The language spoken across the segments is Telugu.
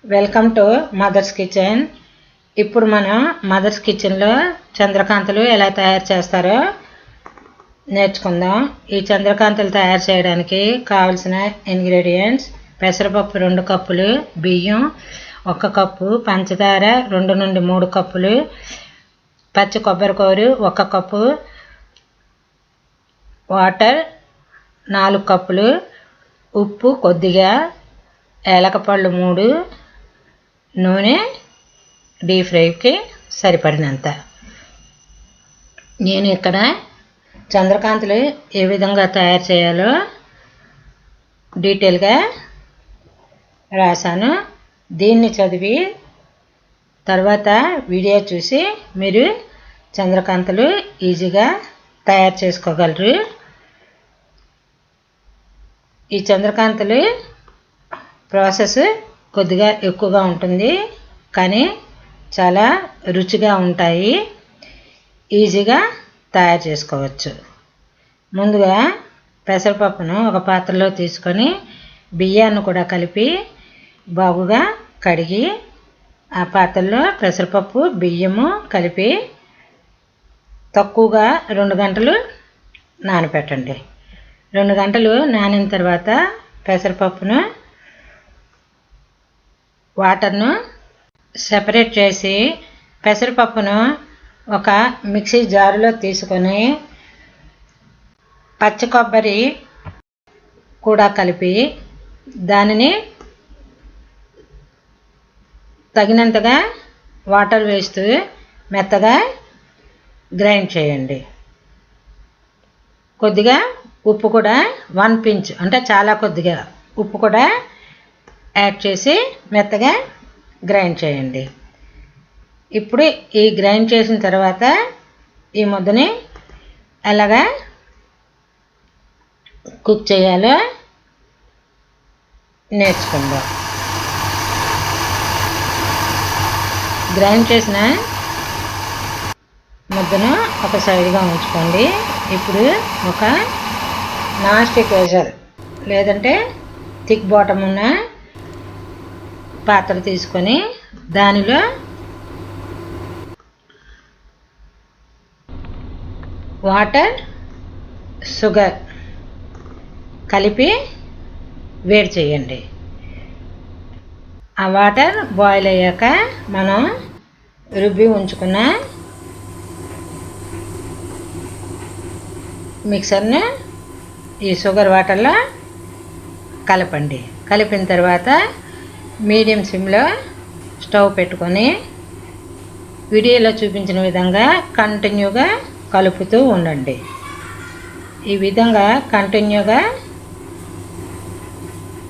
Welcome to mothers kitchen. ఇప్పుడు మనం మదర్స్ కిచెన్లో చంద్రకాంతలు ఎలా తయారు చేస్తారో నేర్చుకుందాం. ఈ చంద్రకాంతలు తయారు చేయడానికి కావలసిన ఇంగ్రీడియంట్స్: పెసరపప్పు 2 కప్పులు, బియ్యం 1 కప్పు, పంచదార 2 నుండి 3 కప్పులు, పచ్చి కొబ్బరికూర 1 కప్పు, వాటర్ 4 కప్పులు, ఉప్పు కొద్దిగా, ఏలకపళ్ళు 3, నూనె డీప్ ఫ్రైకి సరిపడినంత. నేను ఇక్కడ చంద్రకాంతలు ఏ విధంగా తయారు చేయాలో డీటెయిల్గా రాశాను. దీన్ని చదివి తర్వాత వీడియో చూసి మీరు చంద్రకాంతలు ఈజీగా తయారు చేసుకోగలరు. ఈ చంద్రకాంతలు ప్రాసెస్ కొద్దిగా ఎక్కువగా ఉంటుంది, కానీ చాలా రుచిగా ఉంటాయి. ఈజీగా తయారు చేసుకోవచ్చు. ముందుగా పెసరపప్పును ఒక పాత్రలో తీసుకొని బియ్యాన్ని కూడా కలిపి బాగుగా కడిగి ఆ పాత్రలో పెసరపప్పు బియ్యము కలిపి తక్కువగా 2 గంటలు నానబెట్టండి. 2 గంటలు నానిన తర్వాత పెసరపప్పును వాటర్ను సెపరేట్ చేసి పెసరపప్పును ఒక మిక్సీ జారులో తీసుకొని పచ్చి కొబ్బరి కూడా కలిపి దానిని తగినంతగా వాటర్ వేస్తూ మెత్తగా గ్రైండ్ చేయండి. కొద్దిగా ఉప్పు కూడా 1 పించ్ అంటే చాలా కొద్దిగా ఉప్పు కూడా యాడ్ చేసి మెత్తగా గ్రైండ్ చేయండి. ఇప్పుడు ఈ గ్రైండ్ చేసిన తర్వాత ఈ ముద్దని ఎలాగా కుక్ చేయాలో నేర్చుకుందాం. గ్రైండ్ చేసిన ముద్దను ఒక సైడ్గా ఉంచుకోండి. ఇప్పుడు ఒక నాన్ స్టిక్ వెజల్ లేదంటే థిక్ బాటమ్ ఉన్న పాత్ర తీసుకొని దానిలో వాటర్, షుగర్ కలిపి వేడి చేయండి. ఆ వాటర్ బాయిల్ అయ్యాక మనం రుబ్బి ఉంచుకున్న మిక్సర్ని ఈ షుగర్ వాటర్లో కలపండి. కలిపిన తర్వాత మీడియం సిమ్లో స్టవ్ పెట్టుకొని వీడియోలో చూపించిన విధంగా కంటిన్యూగా కలుపుతూ ఉండండి. ఈ విధంగా కంటిన్యూగా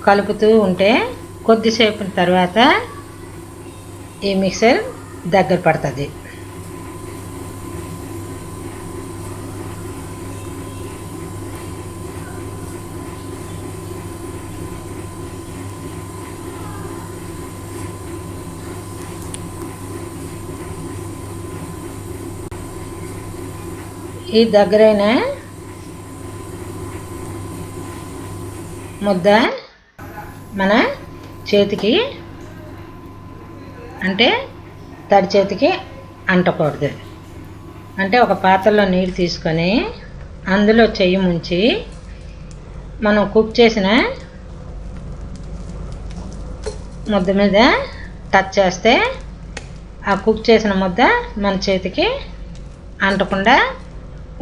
కలుపుతూ ఉంటే కొద్దిసేపు తర్వాత ఈ మిక్సర్ దగ్గర పడుతుంది. ఈ దగ్గరైన ముద్ద మన చేతికి అంటే తడి చేతికి అంటకూడదు. అంటే ఒక పాత్రలో నీరు తీసుకొని అందులో చెయ్యి ముంచి మనం కుక్ చేసిన ముద్ద మీద టచ్ చేస్తే ఆ కుక్ చేసిన ముద్ద మన చేతికి అంటకుండా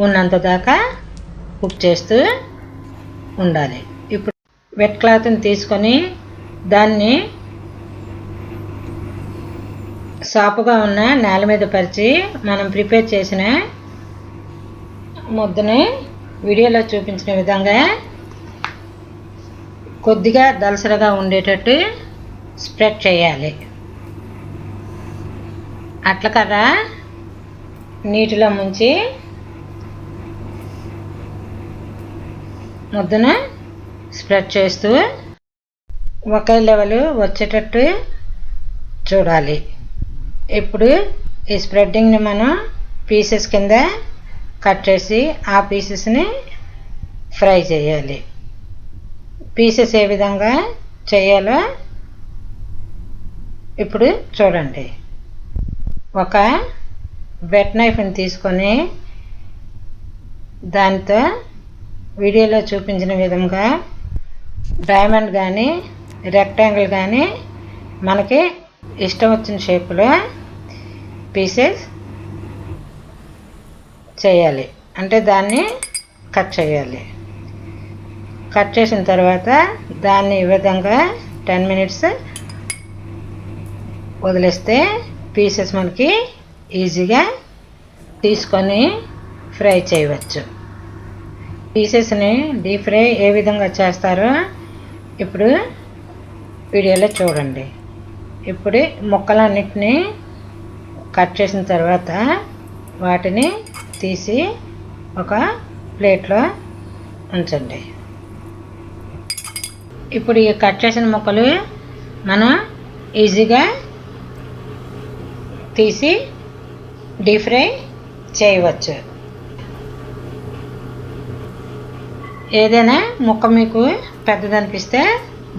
ఉన్నంత దాకా కుక్ చేస్తూ ఉండాలి. ఇప్పుడు వెట్ క్లాత్ని తీసుకొని దాన్ని సాపుగా ఉన్న నేల మీద పరిచి మనం ప్రిపేర్ చేసిన ముద్దని వీడియోలో చూపించిన విధంగా కొద్దిగా దలసరగా ఉండేటట్టు స్ప్రెడ్ చేయాలి. అట్లకర్ర నీటిలో ముంచి ముద్దను స్ప్రెడ్ చేస్తూ ఒకే లెవెల్ వచ్చేటట్టు చూడాలి. ఇప్పుడు ఈ స్ప్రెడ్డింగ్ని మనం పీసెస్ కింద కట్ చేసి ఆ పీసెస్ని ఫ్రై చేయాలి. పీసెస్ ఏ విధంగా చేయాలో ఇప్పుడు చూడండి, ఒక వెట్ నైఫ్ని తీసుకొని దాంతో వీడియోలో చూపించిన విధంగా డైమండ్ కానీ రెక్టాంగిల్ కానీ మనకి ఇష్టం వచ్చిన షేప్లో పీసెస్ చేయాలి. అంటే దాన్ని కట్ చేయాలి. కట్ చేసిన తర్వాత దాన్ని ఈ విధంగా 10 minutes వదిలేస్తే పీసెస్ మనకి ఈజీగా తీసుకొని ఫ్రై చేయవచ్చు. పీసెస్ని డీప్ ఫ్రై ఏ విధంగా చేస్తారో ఇప్పుడు వీడియోలో చూడండి. ఇప్పుడు ముక్కలన్నిటినీ కట్ చేసిన తర్వాత వాటిని తీసి ఒక ప్లేట్లో ఉంచండి. ఇప్పుడు ఈ కట్ చేసిన ముక్కలు మనం ఈజీగా తీసి డీప్ ఫ్రై చేయవచ్చు. ఏదైనా ముక్క మీకు పెద్దదనిపిస్తే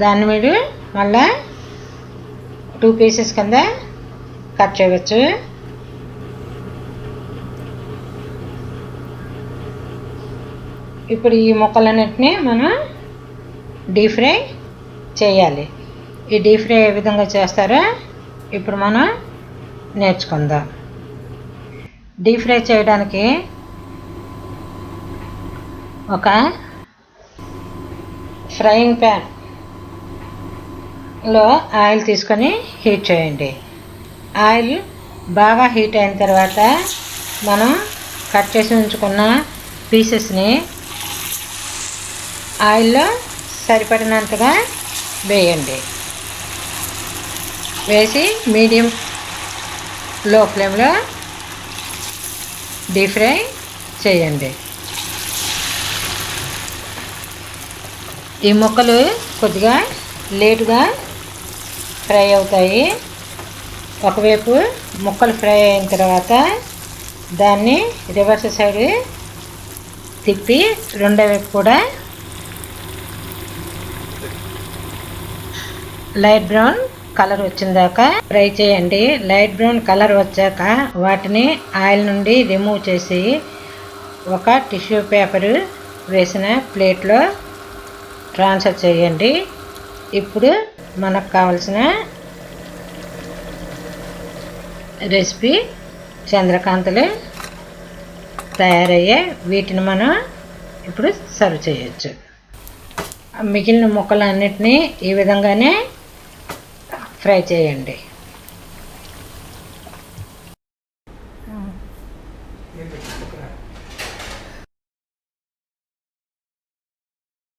దాన్ని మీరు మళ్ళా 2 pieces కింద కట్ చేయవచ్చు. ఇప్పుడు ఈ ముక్కలన్నిటిని మనం డీప్ ఫ్రై చేయాలి. ఈ డీప్ ఫ్రై ఏ విధంగా చేస్తారో ఇప్పుడు మనం నేర్చుకుందాం. డీప్ ఫ్రై చేయడానికి ఒక ఫ్రైయింగ్ ప్యాన్లో ఆయిల్ తీసుకొని హీట్ చేయండి. ఆయిల్ బాగా హీట్ అయిన తర్వాత మనం కట్ చేసి ఉంచుకున్న పీసెస్ని ఆయిల్లో సరిపడినంతగా వేయండి. వేసి మీడియం లో ఫ్లేమ్లో డీప్ ఫ్రై చేయండి. ఈ ముక్కలు కొద్దిగా లేటుగా ఫ్రై అవుతాయి. ఒకవైపు ముక్కలు ఫ్రై అయిన తర్వాత దాన్ని రివర్స్ సైడ్ తిప్పి రెండో వైపు కూడా లైట్ బ్రౌన్ కలర్ వచ్చిందాక ఫ్రై చేయండి. లైట్ బ్రౌన్ కలర్ వచ్చాక వాటిని ఆయిల్ నుండి రిమూవ్ చేసి ఒక టిష్యూ పేపర్ వేసిన ప్లేట్లో ట్రాన్స్ఫర్ చేయండి. ఇప్పుడు మనకు కావలసిన రెసిపీ చంద్రకాంతలు తయారయ్యే వీటిని మనం ఇప్పుడు సర్వ్ చేయొచ్చు. మిగిలిన ముక్కలన్నిటినీ ఈ విధంగానే ఫ్రై చేయండి.